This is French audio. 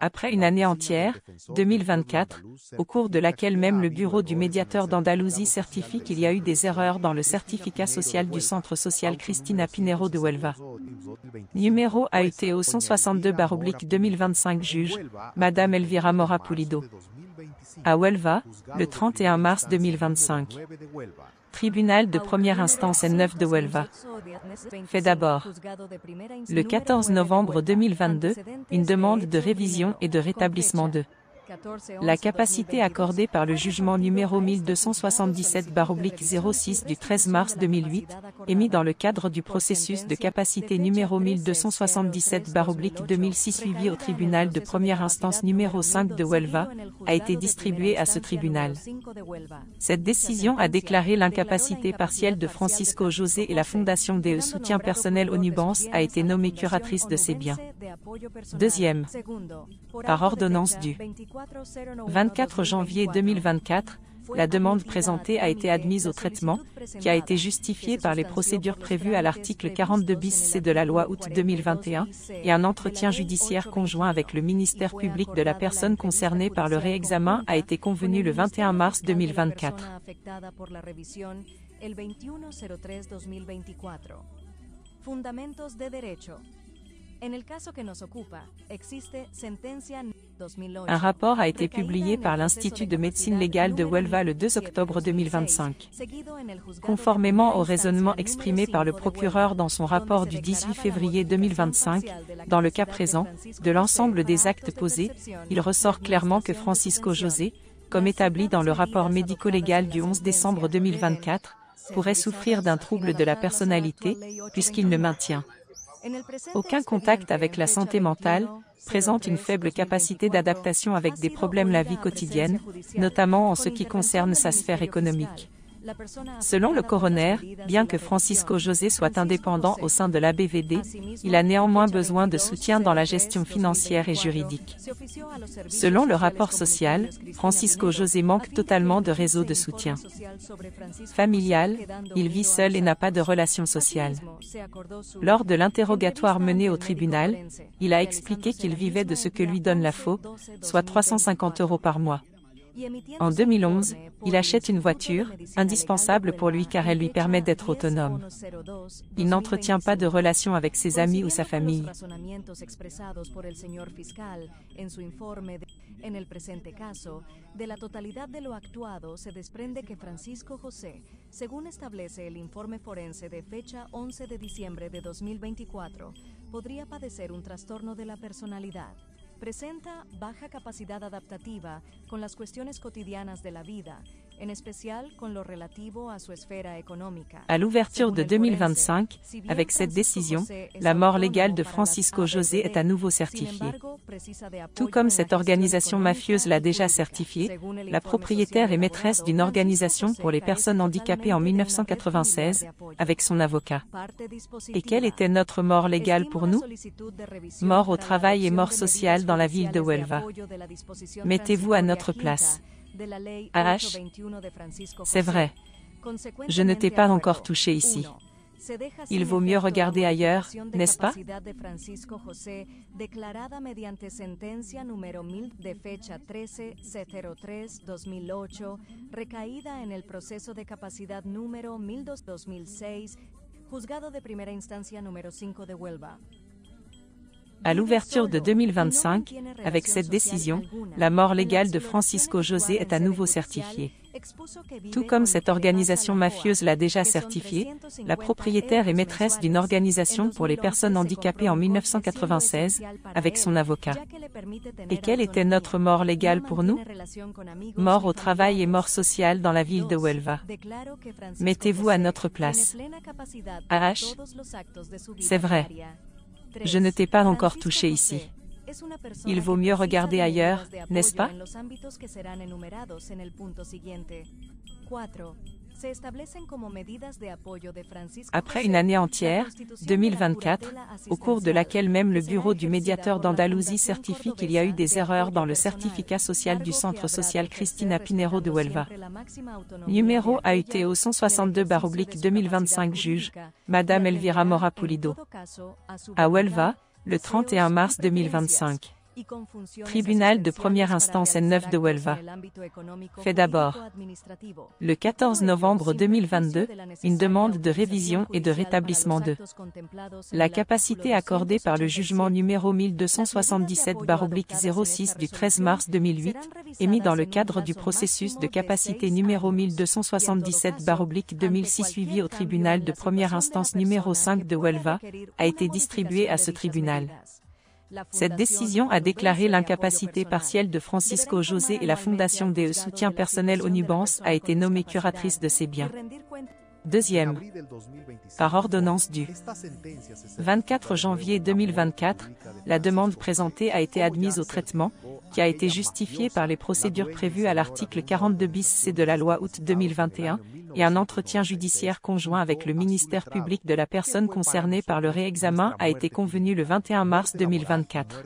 Après une année entière, 2024, au cours de laquelle même le bureau du médiateur d'Andalousie certifie qu'il y a eu des erreurs dans le certificat social du centre social Cristina Pinheiro de Huelva. Numéro AUTO 162/2025 juge, Madame Elvira Mora Pulido. À Huelva, le 31 mars 2025. Tribunal de première instance N9 de Huelva. Fait d'abord. Le 14 novembre 2022, une demande de révision et de rétablissement de la capacité accordée par le jugement numéro 1277/06 du 13 mars 2008, émis dans le cadre du processus de capacité numéro 1277/2006 suivi au tribunal de première instance numéro 5 de Huelva, a été distribuée à ce tribunal. Cette décision a déclaré l'incapacité partielle de Francisco José et la Fondation DE Soutien Personnel Onubans a été nommée curatrice de ses biens. Deuxième. Par ordonnance du 24 janvier 2024, la demande présentée a été admise au traitement, qui a été justifié par les procédures prévues à l'article 42 bis C de la loi août 2021, et un entretien judiciaire conjoint avec le ministère public de la personne concernée par le réexamen a été convenu le 21 mars 2024. Fundamentos de derecho. En el caso que nos ocupa, existe sentencia 2008. Un rapport a été publié par l'Institut de médecine légale de Huelva le 2 octobre 2025. Conformément au raisonnement exprimé par le procureur dans son rapport du 18 février 2025, dans le cas présent, de l'ensemble des actes posés, il ressort clairement que Francisco José, comme établi dans le rapport médico-légal du 11 décembre 2024, pourrait souffrir d'un trouble de la personnalité, puisqu'il ne maintient aucun contact avec la santé mentale, présente une faible capacité d'adaptation avec des problèmes la vie quotidienne, notamment en ce qui concerne sa sphère économique. Selon le coroner, bien que Francisco José soit indépendant au sein de l'ABVD, il a néanmoins besoin de soutien dans la gestion financière et juridique. Selon le rapport social, Francisco José manque totalement de réseau de soutien familial, il vit seul et n'a pas de relations sociales. Lors de l'interrogatoire mené au tribunal, il a expliqué qu'il vivait de ce que lui donne la FO, soit 350 € par mois. En 2011, il achète une voiture, indispensable pour lui car elle lui permet d'être autonome. Il n'entretient pas de relation avec ses amis ou sa famille. En el presente caso, de la totalidad de lo actuado se desprende que Francisco José, según establece el informe forense de fecha 11 de diciembre de 2024, podría padecer un trastorno de la personalidad. Presenta baja capacidad adaptativa con las cuestiones cotidianas de la vida, en especial con lo relativo a su esfera económica. À l'ouverture de 2025, avec cette décision, la mort légale de Francisco José est à nouveau certifiée. Tout comme cette organisation mafieuse l'a déjà certifié, la propriétaire est maîtresse d'une organisation pour les personnes handicapées en 1996, avec son avocat. Et quelle était notre mort légale pour nous? Mort au travail et mort sociale dans la ville de Huelva. Mettez-vous à notre place. AH, c'est vrai. Je ne t'ai pas encore touché ici. Il vaut mieux regarder ailleurs, n'est-ce pas? À l'ouverture de 2025, avec cette décision, la mort légale de Francisco José est à nouveau certifiée. Tout comme cette organisation mafieuse l'a déjà certifié, la propriétaire est maîtresse d'une organisation pour les personnes handicapées en 1996, avec son avocat. Et quelle était notre mort légale pour nous? Mort au travail et mort sociale dans la ville de Huelva. Mettez-vous à notre place. AH, c'est vrai. Je ne t'ai pas encore touché ici. Il vaut mieux regarder ailleurs, n'est-ce pas? Après une année entière, 2024, au cours de laquelle même le bureau du médiateur d'Andalousie certifie qu'il y a eu des erreurs dans le certificat social du Centre social Cristina Pinheiro de Huelva. Numéro AUTO 162/2025 juge, Madame Elvira Mora Pulido. À Huelva, le 31 mars 2025. Tribunal de première instance N9 de Huelva. Fait d'abord. Le 14 novembre 2022, une demande de révision et de rétablissement de la capacité accordée par le jugement numéro 1277/06 du 13 mars 2008, émis dans le cadre du processus de capacité numéro 1277/2006 suivi au tribunal de première instance numéro 5 de Huelva, a été distribuée à ce tribunal. Cette décision a déclaré l'incapacité partielle de Francisco José et la Fondation DE Soutien Personnel Onubans a été nommée curatrice de ces biens. Deuxième. Par ordonnance du 24 janvier 2024, la demande présentée a été admise au traitement, qui a été justifiée par les procédures prévues à l'article 42 bis C de la loi août 2021, et un entretien judiciaire conjoint avec le ministère public de la personne concernée par le réexamen a été convenu le 21 mars 2024.